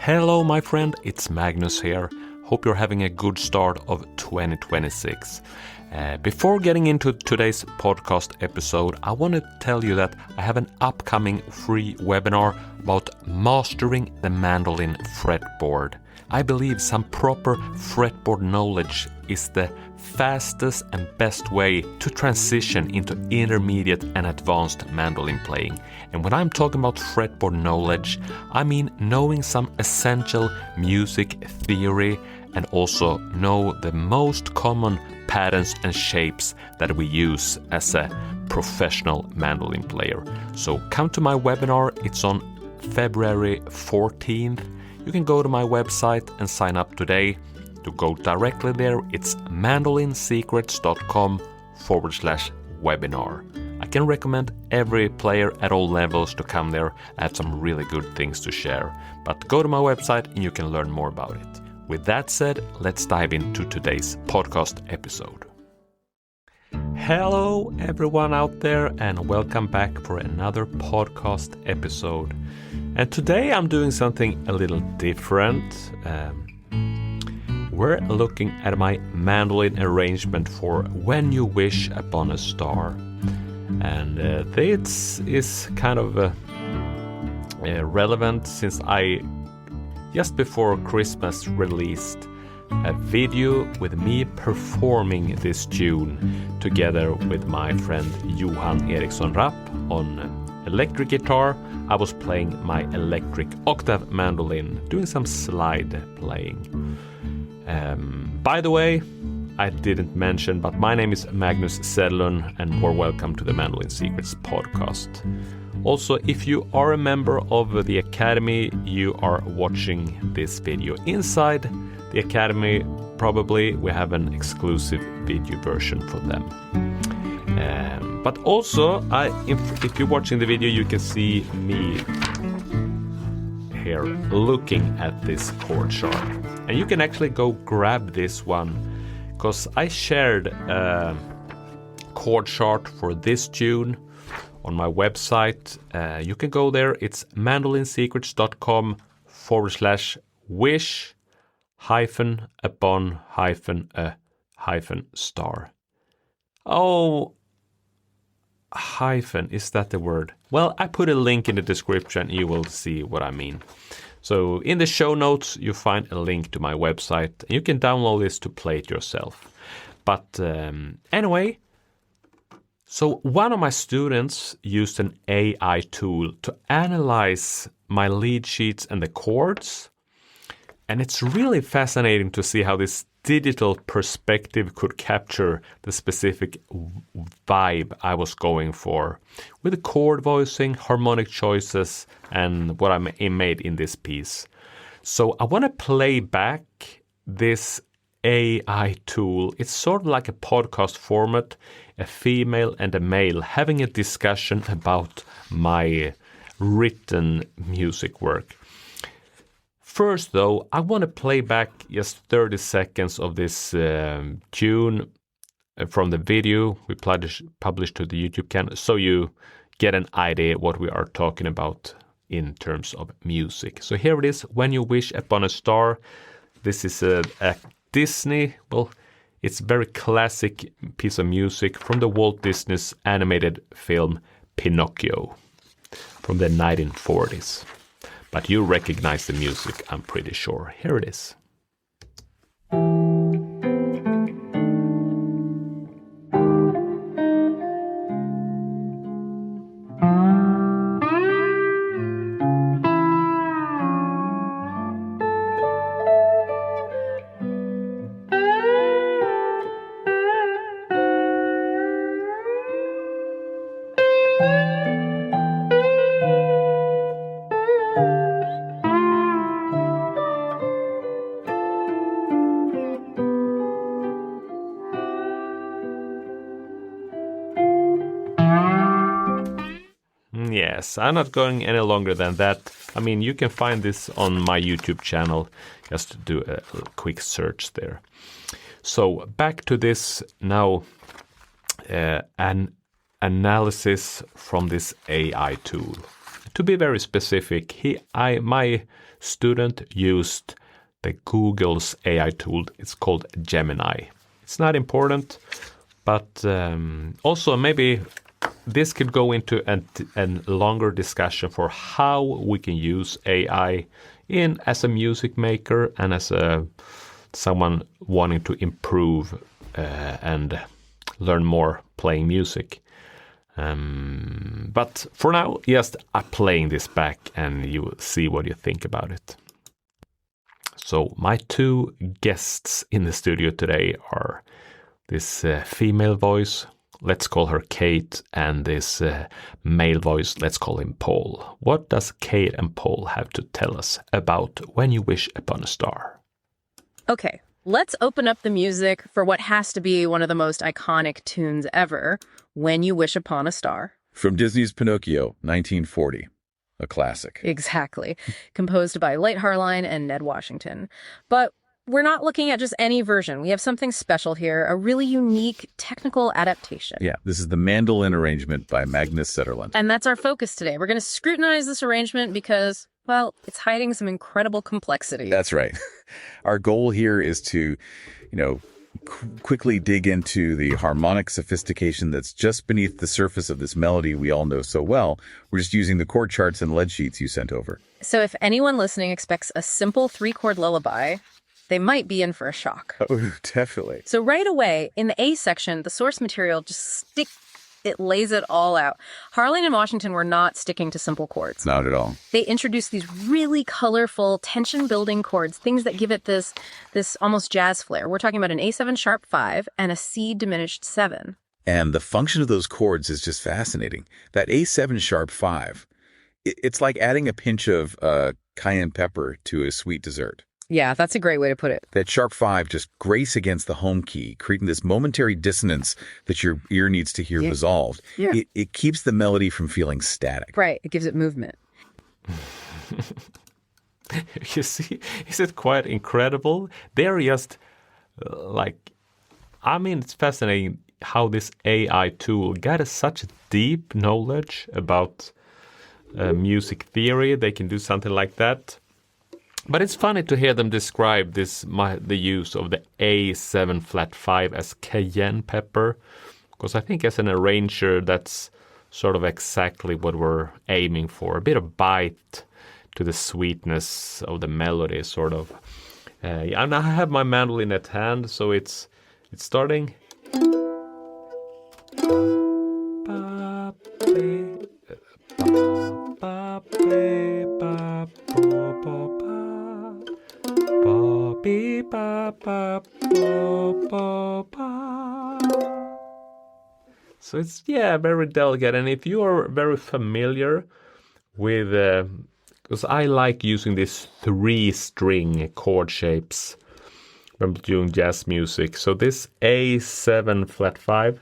Hello, my friend, it's Magnus here. Hope you're having a good start of 2026. Before getting into today's podcast episode, I want to tell you that I have an upcoming free webinar about mastering the mandolin fretboard. I believe some proper fretboard knowledge is the fastest and best way to transition into intermediate and advanced mandolin playing. And when I'm talking about fretboard knowledge, I mean knowing some essential music theory and also know the most common patterns and shapes that we use as a professional mandolin player. So come to my webinar, it's on February 14th. You can go to my website and sign up today. To go directly there, it's mandolinsecrets.com/webinar. I can recommend every player at all levels to come there. I have some really good things to share. But go to my website and you can learn more about it. With that said, let's dive into today's podcast episode. Hello everyone out there and welcome back for another podcast episode. And today I'm doing something a little different. We're looking at my mandolin arrangement for When You Wish Upon a Star. And this is kind of relevant since I, just before Christmas, released a video with me performing this tune together with my friend Johan Eriksson Rapp on electric guitar. I was playing my electric octave mandolin, doing some slide playing. By the way, I didn't mention, but my name is Magnus Zetterlund and more welcome to the Mandolin Secrets podcast. Also, if you are a member of the Academy, you are watching this video. Inside the Academy, probably we have an exclusive video version for them. But also, if you're watching the video, you can see me here looking at this chord chart. And you can actually go grab this one because I shared a chord chart for this tune on my website. You can go there. It's mandolinsecrets.com/wish-upon-a-star. Oh, hyphen, is that the word? Well, I put a link in the description. You will see what I mean. So in the show notes, you find a link to my website. You can download this to play it yourself. But anyway, so one of my students used an AI tool to analyze my lead sheets and the chords. And it's really fascinating to see how this digital perspective could capture the specific vibe I was going for with the chord voicing, harmonic choices, and what I made in this piece. So I want to play back this AI tool. It's sort of like a podcast format, a female and a male having a discussion about my written music work. First, though, I want to play back just 30 seconds of this tune from the video we published to the YouTube channel, so you get an idea what we are talking about in terms of music. So here it is, When You Wish Upon a Star. This is a Disney, well, it's a very classic piece of music from the Walt Disney's animated film Pinocchio from the 1940s. But you recognize the music, I'm pretty sure. Here it is. Yes, I'm not going any longer than that. I mean, you can find this on my YouTube channel. Just do a quick search there. So back to this now, an analysis from this AI tool. to be very specific, my student used the Google's AI tool. It's called Gemini. It's not important, but also maybe this could go into a longer discussion for how we can use AI as a music maker and as someone wanting to improve and learn more playing music. But for now, just playing this back and you will see what you think about it. So my two guests in the studio today are this female voice, let's call her Kate, and this male voice, let's call him Paul. What does Kate and Paul have to tell us about When You Wish Upon a Star? Okay, let's open up the music for what has to be one of the most iconic tunes ever, When You Wish Upon a Star. From Disney's Pinocchio, 1940. A classic. Exactly. Composed by Light Harline and Ned Washington. But we're not looking at just any version. We have something special here, a really unique technical adaptation. Yeah, this is the Mandolin arrangement by Magnus Zetterlund. And that's our focus today. We're going to scrutinize this arrangement because, well, it's hiding some incredible complexity. That's right. Our goal here is to, quickly dig into the harmonic sophistication that's just beneath the surface of this melody we all know so well. We're just using the chord charts and lead sheets you sent over. So if anyone listening expects a simple 3-chord lullaby, they might be in for a shock. Oh, definitely. So right away, in the A section, the source material it lays it all out. Harline and Washington were not sticking to simple chords. Not at all. They introduced these really colorful, tension-building chords, things that give it this almost jazz flair. We're talking about an A7 sharp 5 and a C diminished 7. And the function of those chords is just fascinating. That A7 sharp 5, it's like adding a pinch of cayenne pepper to a sweet dessert. Yeah, that's a great way to put it. That sharp 5 just grace against the home key, creating this momentary dissonance that your ear needs to hear resolved. Yeah. It keeps the melody from feeling static. Right. It gives it movement. You see, is it quite incredible? They're just it's fascinating how this AI tool got such deep knowledge about music theory. They can do something like that. But it's funny to hear them describe the use of the A7 flat 5 as cayenne pepper, because I think as an arranger, that's sort of exactly what we're aiming for. A bit of bite to the sweetness of the melody, sort of. And I have my mandolin at hand, so it's starting. So it's, very delicate. And if you are very familiar with, because I like using these 3-string chord shapes when doing jazz music. So this A7 flat 5,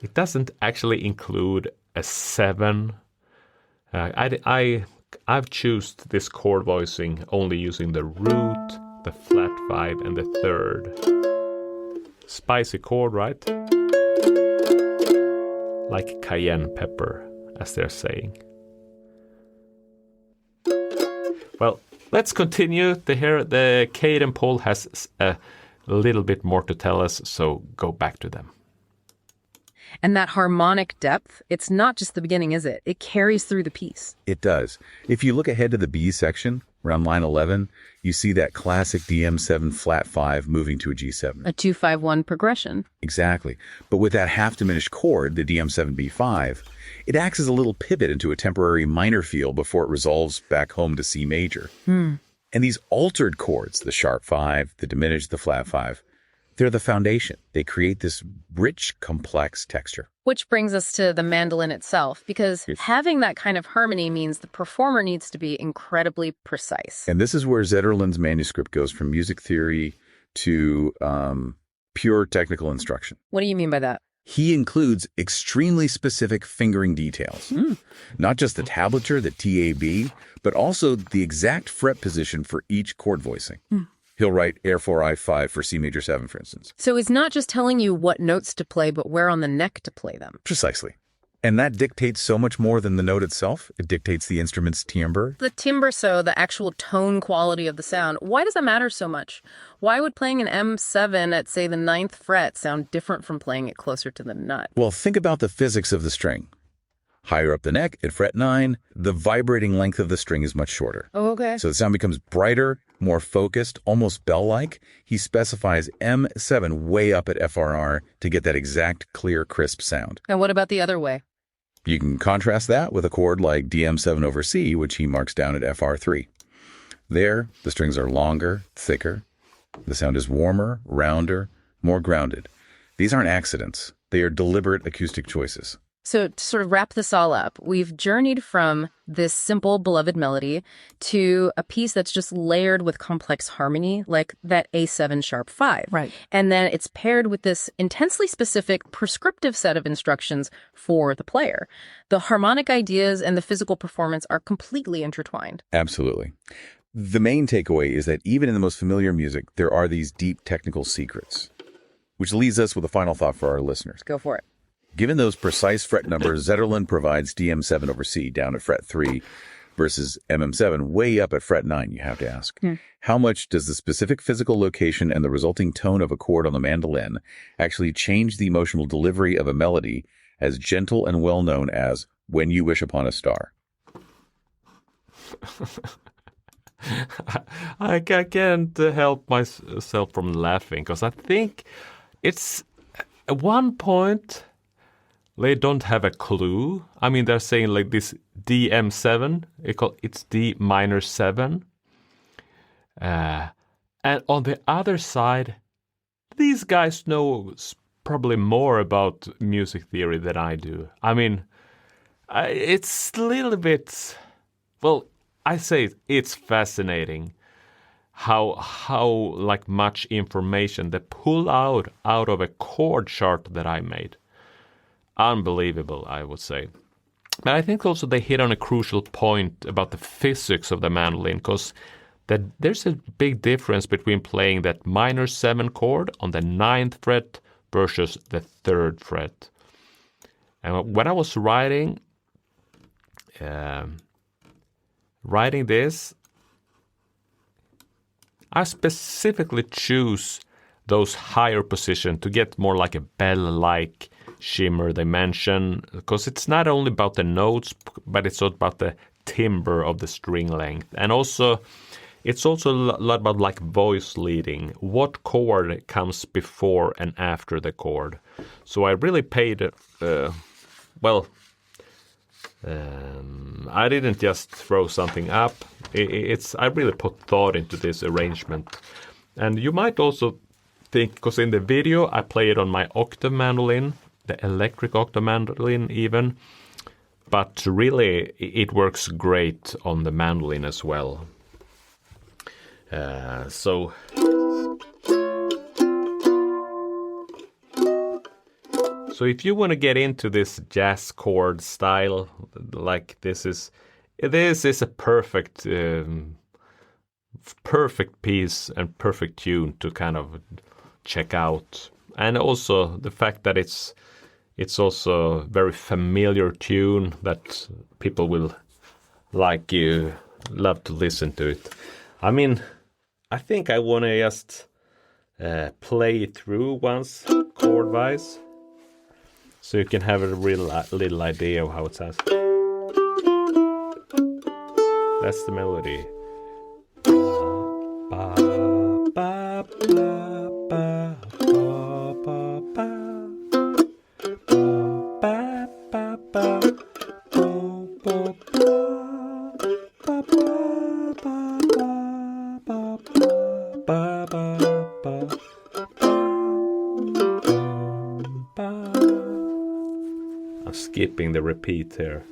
it doesn't actually include a 7. I've chosen this chord voicing only using the root, the flat 5, and the 3rd. Spicy chord, right? Like cayenne pepper, as they're saying. Well, let's continue to hear the Kate and Paul has a little bit more to tell us, so go back to them. And that harmonic depth, it's not just the beginning, is it? It carries through the piece. It does. If you look ahead to the B section, around line 11, you see that classic DM7 flat 5 moving to a G7. A 2-5-1 progression. Exactly. But with that half-diminished chord, the DM7B5, it acts as a little pivot into a temporary minor feel before it resolves back home to C major. And these altered chords, the sharp 5, the diminished, the flat 5, they're the foundation. They create this rich, complex texture. Which brings us to the mandolin itself, because having that kind of harmony means the performer needs to be incredibly precise. And this is where Zetterlund's manuscript goes from music theory to pure technical instruction. What do you mean by that? He includes extremely specific fingering details. Not just the tablature, the TAB, but also the exact fret position for each chord voicing. He'll write Air 4 I5 for C major 7, for instance. So it's not just telling you what notes to play, but where on the neck to play them. Precisely. And that dictates so much more than the note itself. It dictates the instrument's timbre. The timbre, so the actual tone quality of the sound, why does that matter so much? Why would playing an M7 at, say, the 9th fret sound different from playing it closer to the nut? Well, think about the physics of the string. Higher up the neck, at fret 9, the vibrating length of the string is much shorter. Oh, okay. So the sound becomes brighter, more focused, almost bell-like. He specifies M7 way up at FRR to get that exact, clear, crisp sound. And what about the other way? You can contrast that with a chord like DM7 over C, which he marks down at FR3. There, the strings are longer, thicker. The sound is warmer, rounder, more grounded. These aren't accidents. They are deliberate acoustic choices. So to sort of wrap this all up, we've journeyed from this simple, beloved melody to a piece that's just layered with complex harmony, like that A7 sharp 5. Right. And then it's paired with this intensely specific prescriptive set of instructions for the player. The harmonic ideas and the physical performance are completely intertwined. Absolutely. The main takeaway is that even in the most familiar music, there are these deep technical secrets, which leads us with a final thought for our listeners. Go for it. Given those precise fret numbers, Zetterlund provides DM7 over C down at fret 3 versus MM7 way up at fret 9, you have to ask. How much does the specific physical location and the resulting tone of a chord on the mandolin actually change the emotional delivery of a melody as gentle and well known as When You Wish Upon a Star? I can't help myself from laughing because I think it's at one point they don't have a clue. I mean, they're saying like this DM7, it's D minor 7. And on the other side, these guys know probably more about music theory than I do. I mean, it's a little bit, well, I say it's fascinating how like much information they pull out of a chord chart that I made. Unbelievable, I would say. But I think also they hit on a crucial point about the physics of the mandolin, because there's a big difference between playing that minor 7 chord on the 9th fret versus the 3rd fret. And when I was writing this, I specifically choose those higher positions to get more like a bell-like shimmer they mention, because it's not only about the notes, but it's also about the timbre of the string length. And also, it's also a lot about like voice leading. What chord comes before and after the chord? So I really paid, I didn't just throw something up. I really put thought into this arrangement. And you might also think, because in the video I play it on my octave mandolin, the electric octave mandolin even, but really it works great on the mandolin as well. So if you want to get into this jazz chord style, like this is a perfect piece and perfect tune to kind of check out. And also the fact that it's also a very familiar tune that people will love to listen to it. I mean, I think I want to just play it through once chord-wise, so you can have a real little idea of how it sounds. That's the melody. Ba, ba, ba, ba, ba, ba, ba. I'm skipping the repeat here.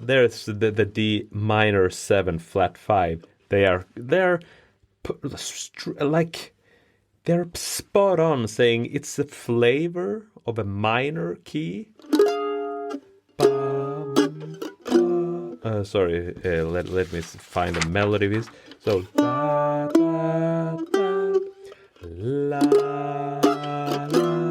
There's the D minor 7 flat 5. They're spot on, saying it's the flavor of a minor key. Let me find the melody of this. So da, da, da, la, la, la.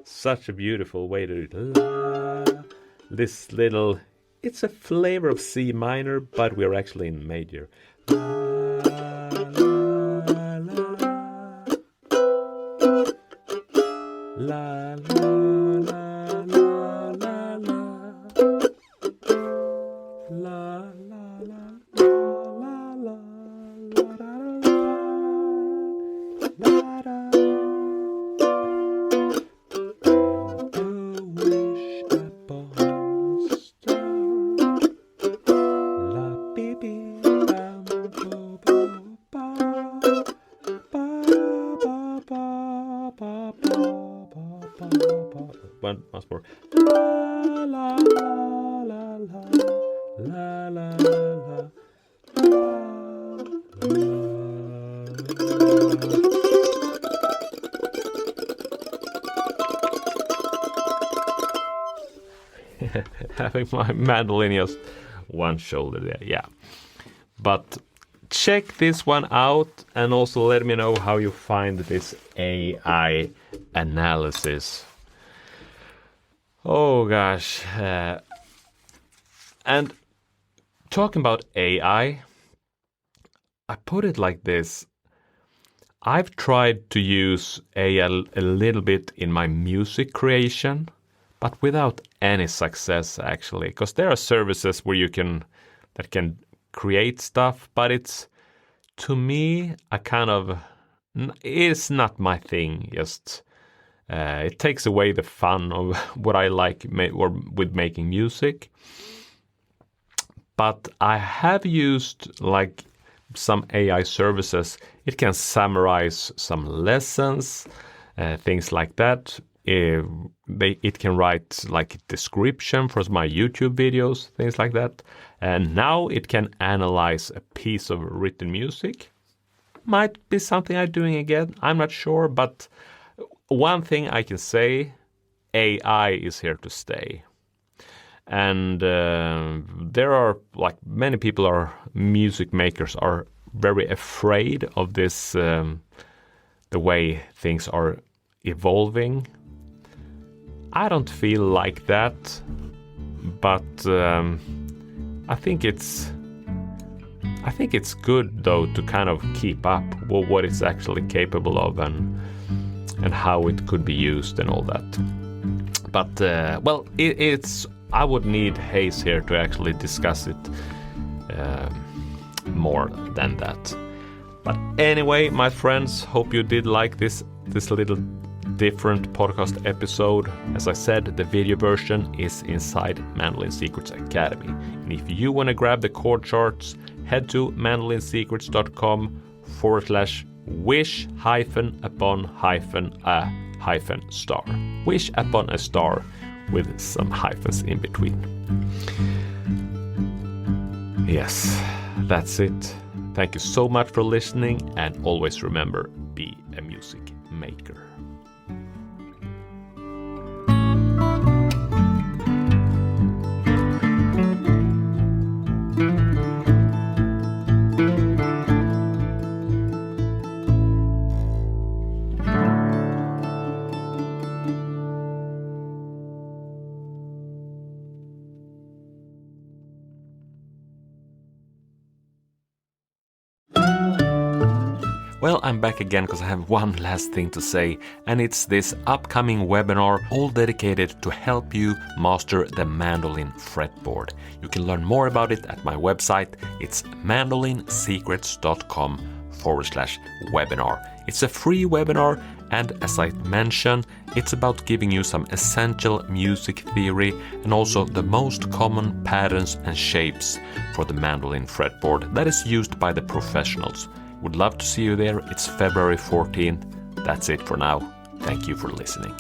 Such a beautiful way to do it. This little, it's a flavor of C minor, but we're actually in major. La la la la la la. La la la la la la la la. Wish upon a star. La baby bam bo bo ba ba ba ba ba. Once more. La la la la la la la la. Having my mandolin just one shoulder there, yeah. But check this one out and also let me know how you find this AI analysis. Oh gosh. And talking about AI, I put it like this. I've tried to use AI a little bit in my music creation, but without any success actually, because there are services where that can create stuff, but it's, to me, it's not my thing. Just it takes away the fun of what I like with making music. But I have used like some AI services. It can summarize some lessons, things like that. It can write like a description for my YouTube videos, things like that. And now it can analyze a piece of written music. Might be something I'm doing again, I'm not sure. But one thing I can say, AI is here to stay. And there are, like, many people music makers are very afraid of this, the way things are evolving. I don't feel like that, but I think it's good though to kind of keep up with what it's actually capable of and how it could be used and all that. But well, it's I would need Hayes here to actually discuss it more than that. But anyway, my friends, hope you did like this little different podcast episode. As I said, the video version is inside Mandolin Secrets Academy. And if you want to grab the chord charts, head to mandolinsecrets.com/wish-upon-a-star. Wish upon a star with some hyphens in between. Yes, that's it. Thank you so much for listening, and always remember, be a music maker. Well, I'm back again because I have one last thing to say, and it's this upcoming webinar all dedicated to help you master the mandolin fretboard. You can learn more about it at my website. It's mandolinsecrets.com/webinar. It's a free webinar, and as I mentioned, it's about giving you some essential music theory and also the most common patterns and shapes for the mandolin fretboard that is used by the professionals. Would love to see you there. It's February 14th. That's it for now. Thank you for listening.